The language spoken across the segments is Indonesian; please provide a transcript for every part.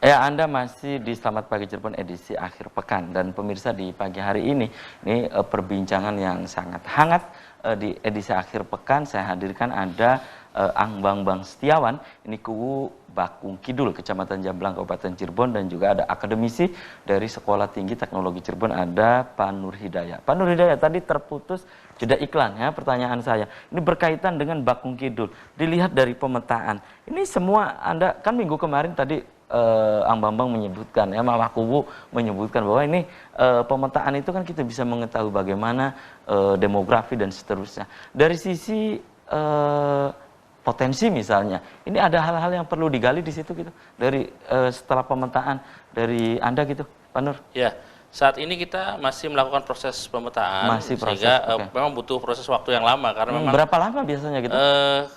Ya, Anda masih di Selamat Pagi Cirebon edisi akhir pekan, dan pemirsa di pagi hari ini perbincangan yang sangat hangat di edisi akhir pekan. Saya hadirkan ada Ang Bambang Setiawan, ini Kuwu Bakung Kidul, Kecamatan Jamblang, Kabupaten Cirebon, dan juga ada akademisi dari Sekolah Tinggi Teknologi Cirebon, ada Pak Nur Hidayat. Pak Nur Hidayat, tadi terputus jeda iklan ya, pertanyaan saya. Ini berkaitan dengan Bakung Kidul. Dilihat dari pemetaan, ini semua Anda kan minggu kemarin tadi Ang Bambang menyebutkan ya, Mama Kuwu menyebutkan bahwa ini pemetaan itu kan kita bisa mengetahui bagaimana demografi dan seterusnya. Dari sisi potensi misalnya, ini ada hal-hal yang perlu digali di situ gitu. Dari setelah pemetaan dari Anda gitu, Pak Nur. Ya, saat ini kita masih melakukan proses pemetaan, sehingga memang butuh proses waktu yang lama karena memang. Berapa lama biasanya gitu?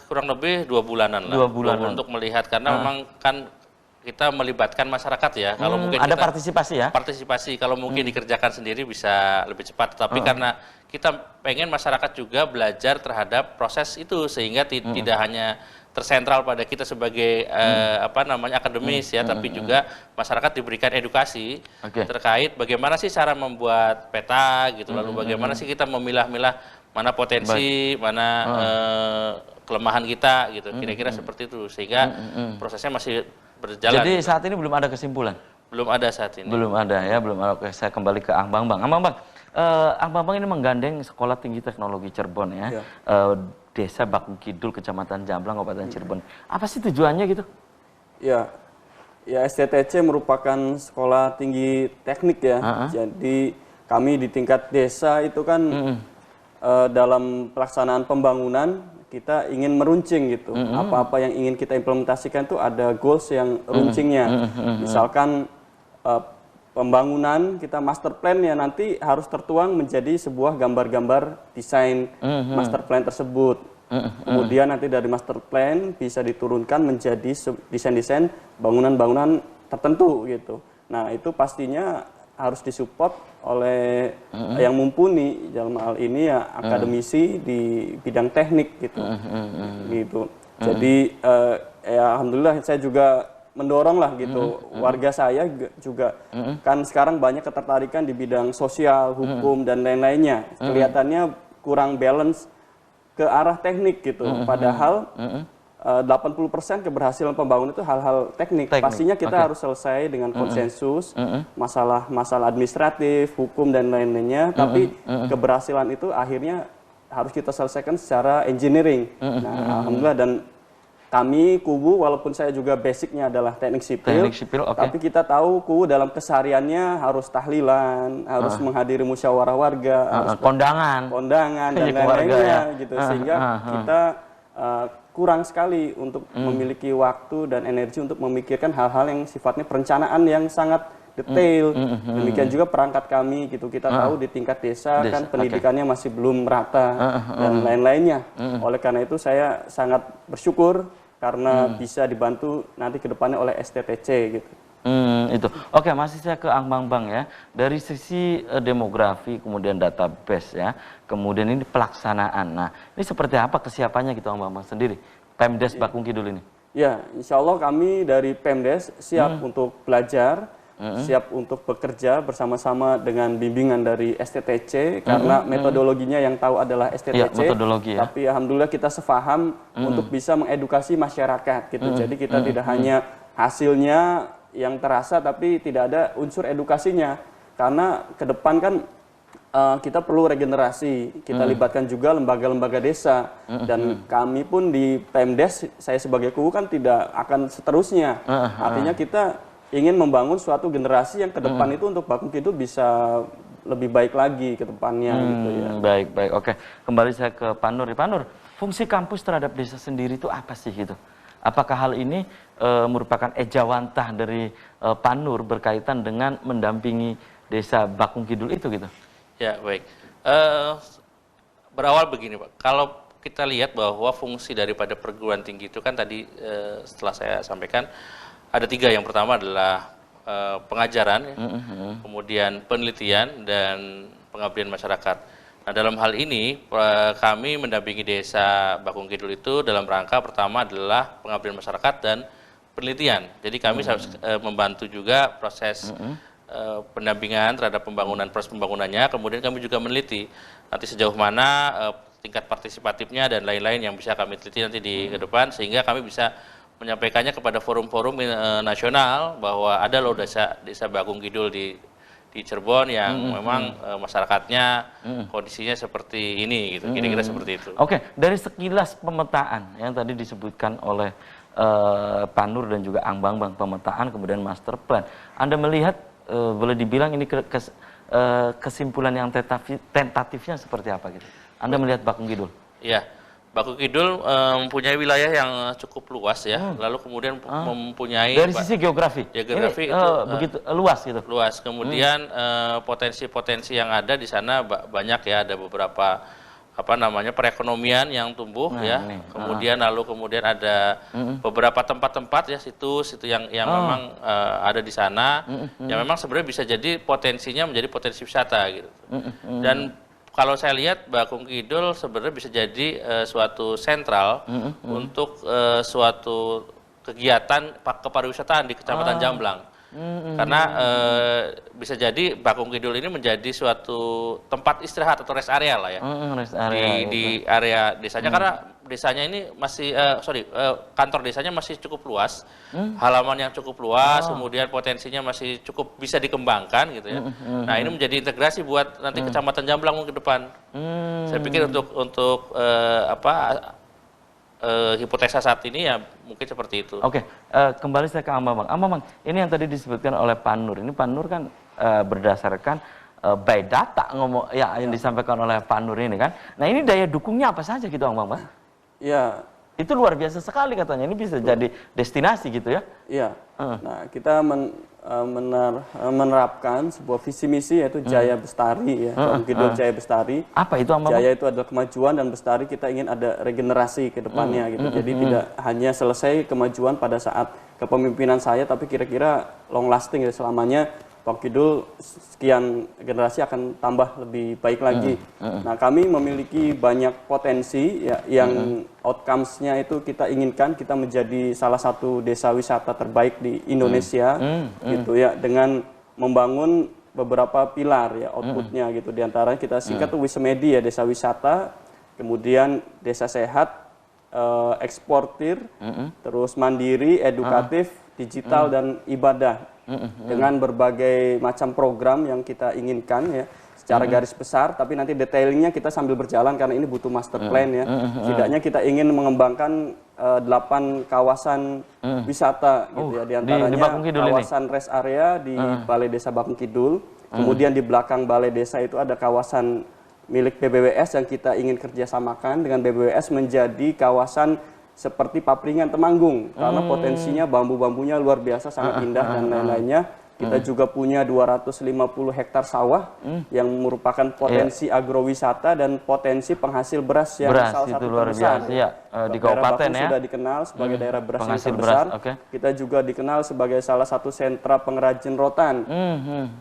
Kurang lebih 2 bulanan lah. 2 bulanan untuk melihat, karena memang kan kita melibatkan masyarakat ya. Kalau mungkin ada kita, partisipasi ya? Partisipasi, kalau mungkin dikerjakan sendiri bisa lebih cepat. Tapi karena kita pengen masyarakat juga belajar terhadap proses itu, sehingga tidak hanya tersentral pada kita sebagai akademis ya, tapi juga masyarakat diberikan edukasi terkait bagaimana sih cara membuat peta gitu, lalu bagaimana sih kita memilah-milah mana potensi, mana kelemahan kita gitu. Kira-kira seperti itu, sehingga prosesnya masih berjalan. Jadi saat ini belum ada kesimpulan? Belum ada saat ini. Belum ada ya, belum ada. Oke, saya kembali ke Ang Bambang. Ang Bambang, Ang Bambang ini menggandeng Sekolah Tinggi Teknologi Cirebon ya, Desa Bakung Kidul, Kecamatan Jamblang, Kabupaten Cirebon. Apa sih tujuannya gitu? Ya, STTC merupakan sekolah tinggi teknik ya. Jadi kami di tingkat desa itu kan dalam pelaksanaan pembangunan kita ingin meruncing gitu. Apa-apa yang ingin kita implementasikan itu ada goals yang runcingnya. Misalkan pembangunan kita master plan ya, nanti harus tertuang menjadi sebuah gambar-gambar desain master plan tersebut. Kemudian nanti dari master plan bisa diturunkan menjadi desain-desain bangunan-bangunan tertentu gitu. Nah, itu pastinya harus disupport oleh yang mumpuni, dalam hal ini ya akademisi di bidang teknik gitu. Gitu. Jadi ya alhamdulillah saya juga mendorong lah gitu. Warga saya juga kan sekarang banyak ketertarikan di bidang sosial, hukum dan lain-lainnya. Kelihatannya kurang balance ke arah teknik gitu. Padahal 80% keberhasilan pembangunan itu hal-hal teknik. Pastinya kita harus selesai dengan konsensus, masalah administratif, hukum dan lain-lainnya. Tapi keberhasilan itu akhirnya harus kita selesaikan secara engineering. Nah, alhamdulillah, dan kami Kuwu, walaupun saya juga basicnya adalah teknik sipil, tapi kita tahu Kuwu dalam kesehariannya harus tahlilan, harus menghadiri musyawarah warga, harus kondangan dan lain-lainnya gitu. Sehingga kita kurang sekali untuk memiliki waktu dan energi untuk memikirkan hal-hal yang sifatnya perencanaan yang sangat detail. Demikian juga perangkat kami gitu. Kita tahu di tingkat desa kan pendidikannya masih belum merata dan lain-lainnya. Oleh karena itu saya sangat bersyukur karena bisa dibantu nanti ke depannya oleh STTC gitu. Itu. Oke, masih saya ke Ang Bambang ya. Dari sisi demografi, kemudian database ya, kemudian ini pelaksanaan. Nah, ini seperti apa kesiapannya gitu Ang Bambang sendiri, Pemdes Bakung Kidul ini? Ya, insya Allah kami dari Pemdes siap untuk belajar, siap untuk bekerja bersama-sama dengan bimbingan dari STTC, karena metodologinya yang tahu adalah STTC, tapi alhamdulillah kita sefaham untuk bisa mengedukasi masyarakat gitu. Jadi kita tidak hanya hasilnya yang terasa tapi tidak ada unsur edukasinya, karena ke depan kan kita perlu regenerasi, kita libatkan juga lembaga-lembaga desa, dan kami pun di Pemdes, saya sebagai Kuwu kan tidak akan seterusnya, artinya kita ingin membangun suatu generasi yang ke depan itu untuk Bakung Kidul bisa lebih baik lagi ke depannya gitu ya. Baik, oke. Kembali saya ke Pak Nur. Pak Nur, fungsi kampus terhadap desa sendiri itu apa sih gitu? Apakah hal ini merupakan ejawantah dari Pak Nur berkaitan dengan mendampingi desa Bakung Kidul itu gitu? Ya, baik. Berawal begini Pak, kalau kita lihat bahwa fungsi daripada perguruan tinggi itu kan tadi setelah saya sampaikan ada 3. Yang pertama adalah pengajaran, kemudian penelitian, dan pengabdian masyarakat. Nah, dalam hal ini kami mendampingi desa Bakung Kidul itu dalam rangka pertama adalah pengabdian masyarakat dan penelitian. Jadi kami membantu juga proses pendampingan terhadap proses pembangunannya, kemudian kami juga meneliti nanti sejauh mana tingkat partisipatifnya dan lain-lain yang bisa kami teliti nanti di ke depan, sehingga kami bisa menyampaikannya kepada forum-forum nasional bahwa ada loh desa Bakung Kidul di Cirebon yang memang masyarakatnya kondisinya seperti ini gitu, kira-kira seperti itu. Oke, dari sekilas pemetaan yang tadi disebutkan oleh Pak Nur dan juga Bang pemetaan kemudian master plan, Anda melihat boleh dibilang ini kesimpulan yang tentatifnya seperti apa gitu? Anda melihat Bakung Kidul? Iya, Bakung Kidul mempunyai wilayah yang cukup luas ya, lalu kemudian mempunyai dari sisi geografi ini, itu begitu luas gitu. Luas. Kemudian potensi-potensi yang ada di sana banyak ya, ada beberapa perekonomian yang tumbuh ya. Kemudian kemudian ada beberapa tempat-tempat ya, situs itu yang memang ada di sana yang memang sebenarnya bisa jadi potensinya menjadi potensi wisata gitu. Dan kalau saya lihat Bakung Kidul sebenarnya bisa jadi suatu sentral untuk suatu kegiatan kepariwisataan di Kecamatan Jamblang. Karena bisa jadi Bakung Kidul ini menjadi suatu tempat istirahat atau rest area lah ya, rest area di area desanya, karena desanya ini masih kantor desanya masih cukup luas, halaman yang cukup luas, kemudian potensinya masih cukup bisa dikembangkan gitu ya. Nah ini menjadi integrasi buat nanti Kecamatan Jamblang ke depan. Saya pikir untuk hipotesa saat ini ya mungkin seperti itu. Oke, kembali saya ke Bang. Ini yang tadi disebutkan oleh Pak Nur. Ini Pak Nur kan berdasarkan by data yang disampaikan oleh Pak Nur ini kan. Nah ini daya dukungnya apa saja gitu Bang? Ya. Itu luar biasa sekali katanya. Ini bisa jadi destinasi gitu ya? Iya. Nah kita menerapkan sebuah visi misi yaitu Jaya Bestari ya, Bakung Kidul Jaya Bestari. Apa itu Bang? Jaya itu adalah kemajuan dan Bestari kita ingin ada regenerasi ke depannya gitu. Jadi tidak hanya selesai kemajuan pada saat kepemimpinan saya, tapi kira-kira long lasting ya, selamanya Bakung Kidul sekian generasi akan tambah lebih baik lagi. Nah kami memiliki banyak potensi ya, yang outcomes-nya itu kita inginkan kita menjadi salah satu desa wisata terbaik di Indonesia gitu ya, dengan membangun beberapa pilar ya outputnya gitu. Di antaranya kita singkat tuh Wismedi ya, desa wisata, kemudian desa sehat, eksportir, terus mandiri, edukatif, digital dan ibadah. Dengan berbagai macam program yang kita inginkan ya secara garis besar, tapi nanti detailingnya kita sambil berjalan karena ini butuh master plan ya. Setidaknya kita ingin mengembangkan 8 kawasan wisata gitu ya, diantaranya kawasan rest area di Balai Desa Bakung Kidul, kemudian di belakang Balai Desa itu ada kawasan milik BBWS yang kita ingin kerjasamakan dengan BBWS menjadi kawasan seperti Papringan Temanggung, karena potensinya bambu-bambunya luar biasa, sangat indah dan lain-lainnya. Kita juga punya 250 hektar sawah yang merupakan potensi agrowisata dan potensi penghasil beras yang salah satu luar terbesar. Biasa, ya. Di kabupaten ya. Sudah dikenal sebagai daerah beras yang penghasil terbesar. Beras, Kita juga dikenal sebagai salah satu sentra pengrajin rotan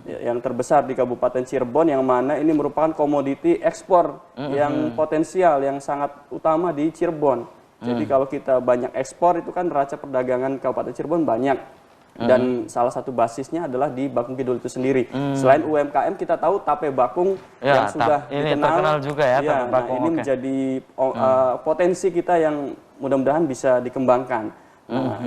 yang terbesar di Kabupaten Cirebon, yang mana ini merupakan komoditi ekspor yang potensial, yang sangat utama di Cirebon. Jadi kalau kita banyak ekspor itu kan neraca perdagangan Kabupaten Cirebon banyak, dan salah satu basisnya adalah di Bakung Kidul itu sendiri. Selain UMKM kita tahu tape bakung yang sudah terkenal juga ya, tape bakung. Nah ini menjadi potensi kita yang mudah-mudahan bisa dikembangkan. Nah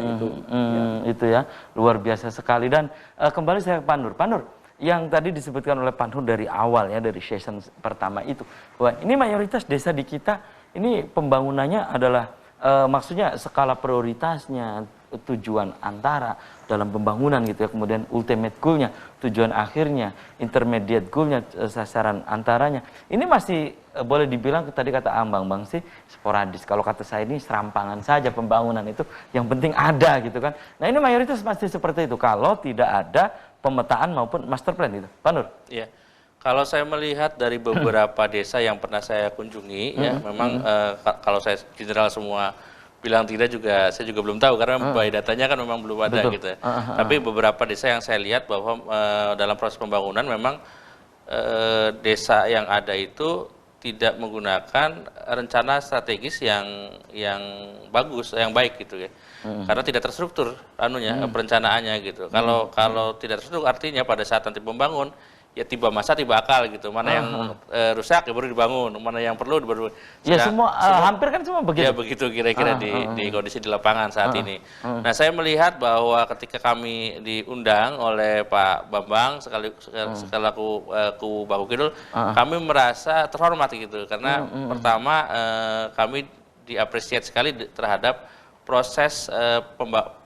itu ya luar biasa sekali. Dan kembali saya ke Pak Nur. Pak Nur, yang tadi disebutkan oleh Pak Nur dari awal ya, dari season pertama itu, bahwa ini mayoritas desa di kita ini pembangunannya adalah maksudnya skala prioritasnya, tujuan antara dalam pembangunan gitu ya, kemudian ultimate goal-nya, tujuan akhirnya, intermediate goal-nya, sasaran antaranya. Ini masih boleh dibilang tadi kata Bang sih sporadis. Kalau kata saya ini serampangan saja pembangunan itu, yang penting ada gitu kan. Nah ini mayoritas masih seperti itu kalau tidak ada pemetaan maupun master plan gitu. Pak Nur? Iya. Kalau saya melihat dari beberapa desa yang pernah saya kunjungi, ya memang kalau saya general semua bilang tidak juga, saya juga belum tahu karena by datanya kan memang belum ada gitu ya. Tapi beberapa desa yang saya lihat bahwa dalam proses pembangunan memang desa yang ada itu tidak menggunakan rencana strategis yang bagus, yang baik gitu ya. Karena tidak terstruktur perencanaannya gitu. Kalau tidak terstruktur artinya pada saat nanti membangun ya tiba masa tiba akal gitu. Mana yang rusak ya baru dibangun, mana yang perlu baru. Ya semua hampir kan semua begitu. Ya begitu kira-kira di kondisi di lapangan saat ini. Nah, saya melihat bahwa ketika kami diundang oleh Pak Bambang sekalaku ku Bahu Kidul, kami merasa terhormat gitu karena pertama kami diapresiasi sekali terhadap proses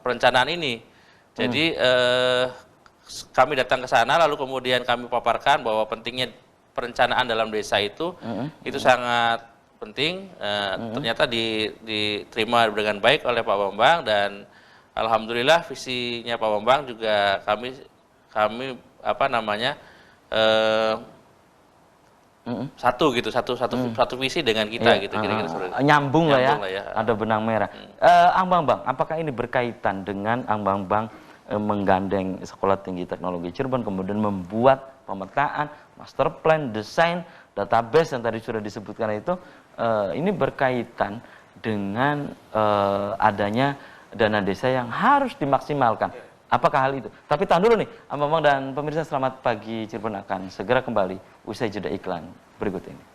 perencanaan ini. Jadi kami datang ke sana lalu kemudian kami paparkan bahwa pentingnya perencanaan dalam desa itu sangat penting. Ternyata diterima dengan baik oleh Pak Bambang dan alhamdulillah visinya Pak Bambang juga kami satu visi dengan kita gitu kira-kira nyambung lah ya. Ada benang merah. Ang Bambang, apakah ini berkaitan dengan Ang Bambang menggandeng Sekolah Tinggi Teknologi Cirebon kemudian membuat pemetaan, master plan, desain, database yang tadi sudah disebutkan itu ini berkaitan dengan adanya dana desa yang harus dimaksimalkan. Apakah hal itu? Tapi tahan dulu nih, Ang Bambang dan pemirsa, Selamat Pagi Cirebon akan segera kembali usai jeda iklan berikut ini.